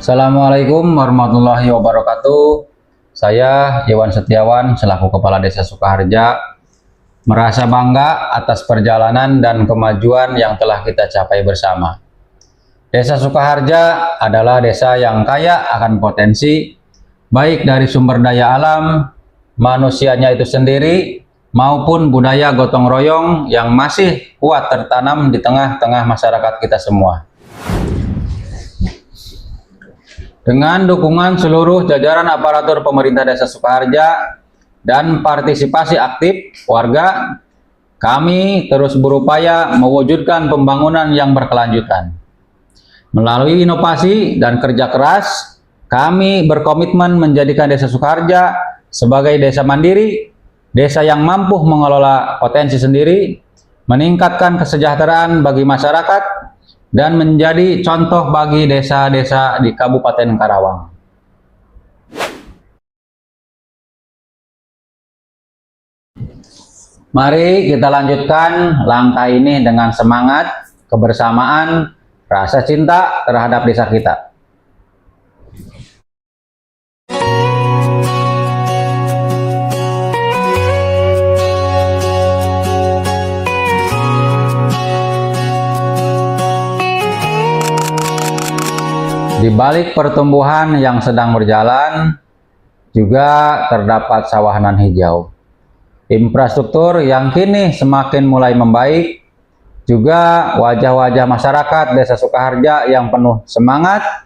Assalamualaikum warahmatullahi wabarakatuh. Saya Iwan Setiawan selaku Kepala Desa Sukaharja merasa bangga atas perjalanan dan kemajuan yang telah kita capai bersama. Desa Sukaharja adalah desa yang kaya akan potensi, baik dari sumber daya alam, manusianya itu sendiri, maupun budaya gotong royong yang masih kuat tertanam di tengah-tengah masyarakat kita semua. Dengan dukungan seluruh jajaran aparatur pemerintah Desa Sukaharja dan partisipasi aktif warga, kami terus berupaya mewujudkan pembangunan yang berkelanjutan. Melalui inovasi dan kerja keras, kami berkomitmen menjadikan Desa Sukaharja sebagai desa mandiri, desa yang mampu mengelola potensi sendiri, meningkatkan kesejahteraan bagi masyarakat, dan menjadi contoh bagi desa-desa di Kabupaten Karawang. Mari kita lanjutkan langkah ini dengan semangat, kebersamaan, rasa cinta terhadap desa kita. Di balik pertumbuhan yang sedang berjalan, juga terdapat sawahan hijau. Infrastruktur yang kini semakin mulai membaik, juga wajah-wajah masyarakat Desa Sukaharja yang penuh semangat,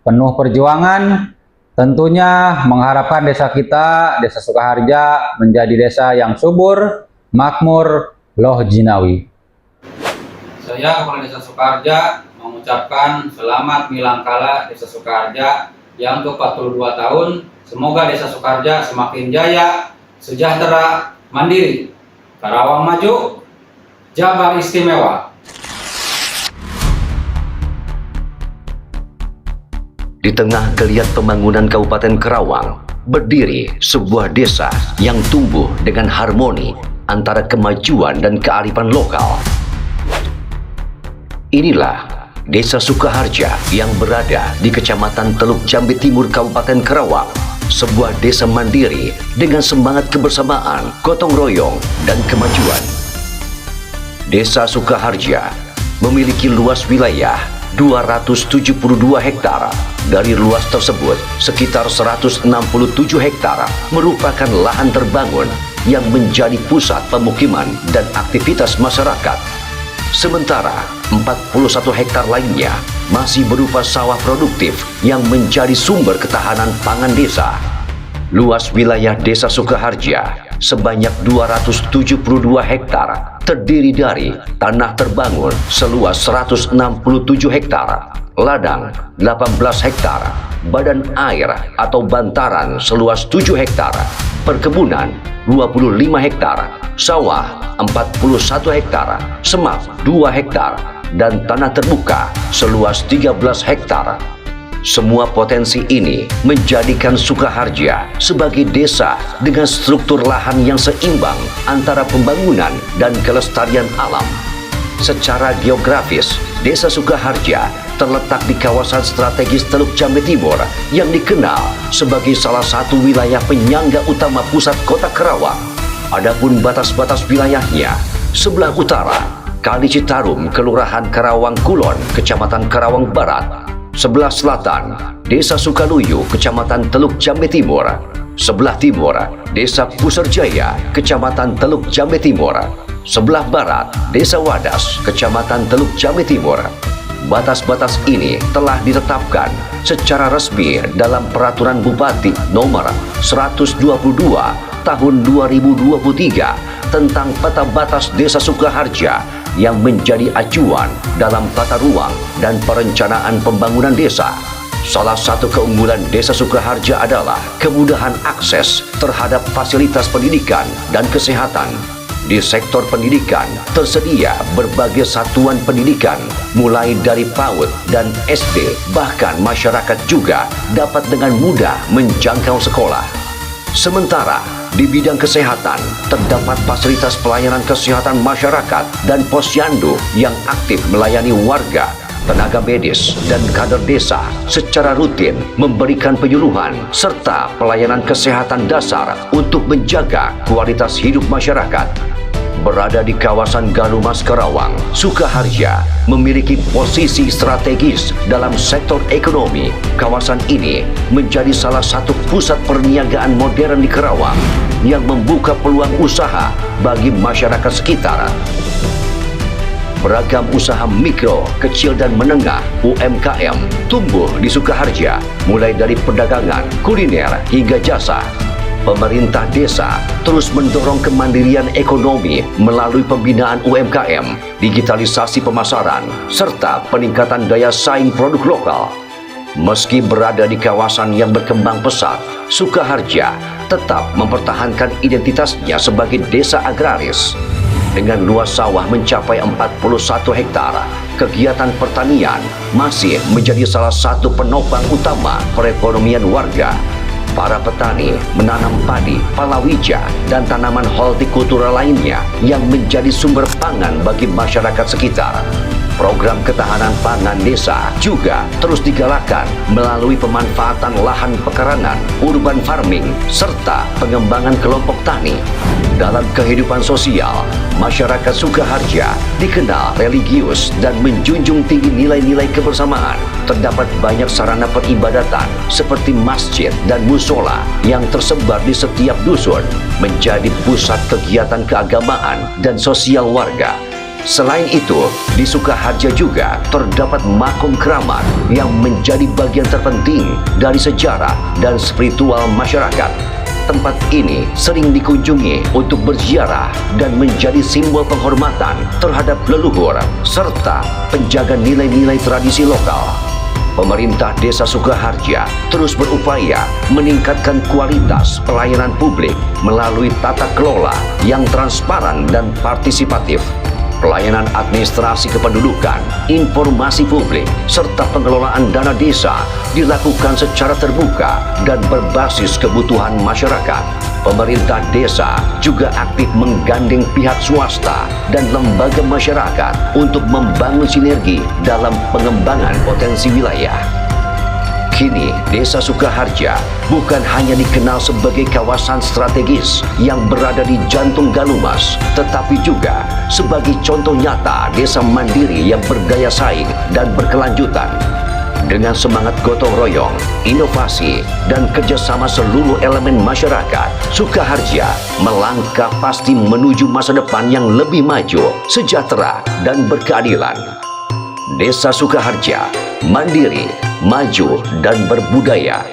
penuh perjuangan, tentunya mengharapkan desa kita, Desa Sukaharja, menjadi desa yang subur, makmur, loh jinawi. Saya Kepala Desa Sukaharja mengucapkan selamat milangkala Desa Sukaharja yang ke-42 tahun. Semoga Desa Sukaharja semakin jaya, sejahtera, mandiri. Karawang maju, Jabar istimewa. Di tengah geliat pembangunan Kabupaten Karawang, berdiri sebuah desa yang tumbuh dengan harmoni antara kemajuan dan kearifan lokal. Inilah Desa Sukaharja yang berada di Kecamatan Teluk Jambe Timur, Kabupaten Karawang, sebuah desa mandiri dengan semangat kebersamaan, gotong royong, dan kemajuan. Desa Sukaharja memiliki luas wilayah 272 hektar. Dari luas tersebut, sekitar 167 hektar merupakan lahan terbangun yang menjadi pusat pemukiman dan aktivitas masyarakat. Sementara 41 hektar lainnya masih berupa sawah produktif yang menjadi sumber ketahanan pangan desa. Luas wilayah Desa Sukaharja sebanyak 272 hektar terdiri dari tanah terbangun seluas 167 hektar, ladang 18 hektar, badan air atau bantaran seluas 7 hektar, perkebunan 25 hektar, sawah 41 hektar, semak 2 hektar, dan tanah terbuka seluas 13 hektar. Semua potensi ini menjadikan Sukaharja sebagai desa dengan struktur lahan yang seimbang antara pembangunan dan kelestarian alam. Secara geografis, Desa Sukaharja terletak di kawasan strategis Teluk Jambe Timur yang dikenal sebagai salah satu wilayah penyangga utama pusat kota Karawang. Adapun batas-batas wilayahnya, sebelah utara, Kali Citarum, Kelurahan Karawang Kulon, Kecamatan Karawang Barat. Sebelah selatan, Desa Sukaluyu, Kecamatan Teluk Jambe Timur. Sebelah timur, Desa Puserjaya, Kecamatan Teluk Jambe Timur. Sebelah barat, Desa Wadas, Kecamatan Teluk Jambe Timur. Batas-batas ini telah ditetapkan secara resmi dalam Peraturan Bupati Nomor 122 Tahun 2023 tentang Peta Batas Desa Sukaharja yang menjadi acuan dalam tata ruang dan perencanaan pembangunan desa. Salah satu keunggulan Desa Sukaharja adalah kemudahan akses terhadap fasilitas pendidikan dan kesehatan. Di sektor pendidikan, tersedia berbagai satuan pendidikan, mulai dari PAUD dan SD, bahkan masyarakat juga dapat dengan mudah menjangkau sekolah. Sementara di bidang kesehatan, terdapat fasilitas pelayanan kesehatan masyarakat dan posyandu yang aktif melayani warga tenaga medis, dan kader desa secara rutin memberikan penyuluhan serta pelayanan kesehatan dasar untuk menjaga kualitas hidup masyarakat. Berada di kawasan Galumas, Karawang, Sukaharja memiliki posisi strategis dalam sektor ekonomi. Kawasan ini menjadi salah satu pusat perniagaan modern di Karawang yang membuka peluang usaha bagi masyarakat sekitar. Beragam usaha mikro, kecil dan menengah (UMKM) tumbuh di Sukaharja, mulai dari perdagangan, kuliner hingga jasa. Pemerintah desa terus mendorong kemandirian ekonomi melalui pembinaan UMKM, digitalisasi pemasaran, serta peningkatan daya saing produk lokal. Meski berada di kawasan yang berkembang pesat, Sukaharja tetap mempertahankan identitasnya sebagai desa agraris. Dengan luas sawah mencapai 41 hektar, kegiatan pertanian masih menjadi salah satu penopang utama perekonomian warga. Para petani menanam padi, palawija, dan tanaman hortikultura lainnya yang menjadi sumber pangan bagi masyarakat sekitar. Program ketahanan pangan desa juga terus digalakkan melalui pemanfaatan lahan pekarangan, urban farming, serta pengembangan kelompok tani. Dalam kehidupan sosial, masyarakat Sukaharja dikenal religius dan menjunjung tinggi nilai-nilai kebersamaan. Terdapat banyak sarana peribadatan seperti masjid dan musola yang tersebar di setiap dusun, menjadi pusat kegiatan keagamaan dan sosial warga. Selain itu, di Sukaharja juga terdapat makom keramat yang menjadi bagian terpenting dari sejarah dan spiritual masyarakat. Tempat ini sering dikunjungi untuk berziarah dan menjadi simbol penghormatan terhadap leluhur serta penjaga nilai-nilai tradisi lokal. Pemerintah Desa Sukaharja terus berupaya meningkatkan kualitas pelayanan publik melalui tata kelola yang transparan dan partisipatif. Pelayanan administrasi kependudukan, informasi publik, serta pengelolaan dana desa dilakukan secara terbuka dan berbasis kebutuhan masyarakat. Pemerintah desa juga aktif menggandeng pihak swasta dan lembaga masyarakat untuk membangun sinergi dalam pengembangan potensi wilayah. Kini, Desa Sukaharja bukan hanya dikenal sebagai kawasan strategis yang berada di jantung Galumas, tetapi juga sebagai contoh nyata desa mandiri yang berdaya saing dan berkelanjutan. Dengan semangat gotong royong, inovasi, dan kerjasama seluruh elemen masyarakat, Sukaharja melangkah pasti menuju masa depan yang lebih maju, sejahtera, dan berkeadilan. Desa Sukaharja, mandiri, maju, dan berbudaya.